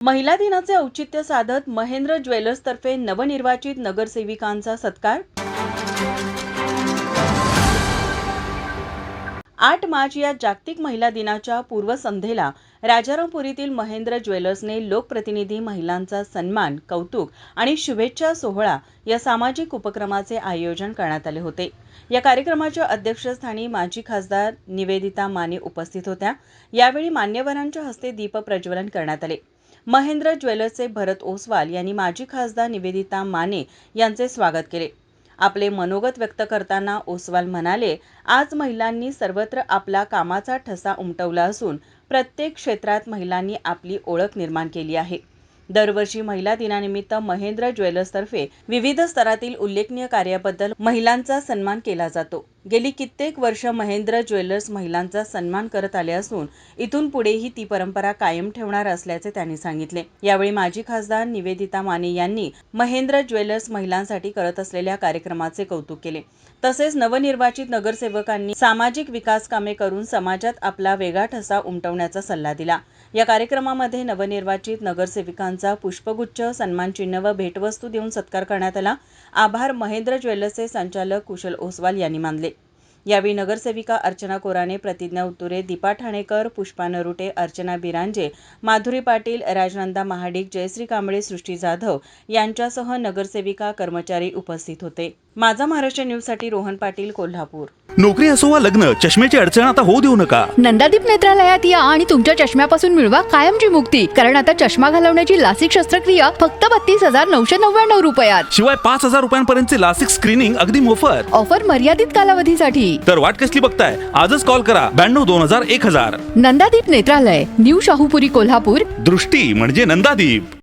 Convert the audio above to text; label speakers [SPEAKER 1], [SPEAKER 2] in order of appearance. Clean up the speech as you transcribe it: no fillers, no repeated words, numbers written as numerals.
[SPEAKER 1] महिला दिनाचे औचित्य साधत महेंद्र ज्वेलर्स तर्फे नवनिर्वाचित नगरसेविकांचा सत्कार। 8 मार्च या जागतिक महिला दिनाच्या पूर्वसंध्येला राजारामपुरीतील महेंद्र ज्वेलर्सने लोकप्रतिनिधी महिलांचा सन्मान, कौतुक आणि शुभेच्छा सोहळा या सामाजिक उपक्रमाचे आयोजन करण्यात आले होते। या कार्यक्रमाच्या अध्यक्षस्थानी माजी खासदार निवेदिता माने उपस्थित होत्या। यावेळी मान्यवरांच्या हस्ते दीप प्रज्वलन करण्यात आले। महेंद्र ज्वेलर्सचे भरत ओसवाल यांनी माजी खासदार निवेदिता माने यांचे स्वागत केले। आपले मनोगत व्यक्त करताना ओसवाल म्हणाले, आज महिलांनी सर्वत्र आपला कामाचा ठसा उमटवला असून प्रत्येक क्षेत्रात महिलांनी आपली ओळख निर्माण केली आहे। दरवर्षी महिला दिनानिमित्त महेंद्र ज्वेलर्सतर्फे विविध स्तरातील उल्लेखनीय कार्याबद्दल महिलांचा सन्मान केला जातो। गेली कित्येक वर्ष महेंद्र ज्वेलर्स महिलांचा सन्मान करत आले असून इथून पुढेही ती परंपरा कायम ठेवणार असल्याचे त्यांनी सांगितले। यावेळी माजी खासदार निवेदिता माने यांनी महेंद्र ज्वेलर्स महिलांसाठी करत असलेल्या कार्यक्रमाचे कौतुक केले। तसेच नवनिर्वाचित नगरसेवकांनी सामाजिक विकास कामे करून समाजात आपला वेगळा ठसा उमटवण्याचा सल्ला दिला। या कार्यक्रमामध्ये नवनिर्वाचित नगरसेविकांचा पुष्पगुच्छ, सन्मानचिन्ह व भेटवस्तू देऊन सत्कार करण्यात आला। आभार महेंद्र ज्वेलर्सचे संचालक कुशल ओसवाल यांनी मानले। यावेळी नगरसेविका अर्चना कोराणे, प्रतिज्ञा उत्तुरे, दीपा ठाणेकर, पुष्पा नरुटे, अर्चना बिरांजे, माधुरी पाटील, राजनंदा महाडिक, जयश्री कांबळे, सृष्टी जाधव यांच्यासह नगरसेविका, कर्मचारी उपस्थित होते। माझा महाराष्ट्र न्यूजसाठी रोहन पाटील, कोल्हापूर।
[SPEAKER 2] नोकरी असो वा लग्न, चष्म्याची अडचण आता होऊ देऊ नका।
[SPEAKER 3] नंदादीप नेत्रालयात या आणि तुमच्या चष्म्यापासून मिळवा कायमची मुक्ती। कारण आता चष्मा घालवण्याची लासिक शस्त्रक्रिया फक्त 32,999 रुपयात।
[SPEAKER 2] शिवाय 5,000 रुपयांपर्यंतचे लासिक स्क्रीनिंग अगदी मोफत।
[SPEAKER 3] ऑफर मर्यादित कालावधीसाठी।
[SPEAKER 2] तर वाट कसली बघताय, आजच कॉल करा 92 2000 1000।
[SPEAKER 3] नंदादीप नेत्रालय, न्यू शाहूपुरी, कोल्हापूर।
[SPEAKER 2] दृष्टी म्हणजे नंदादीप।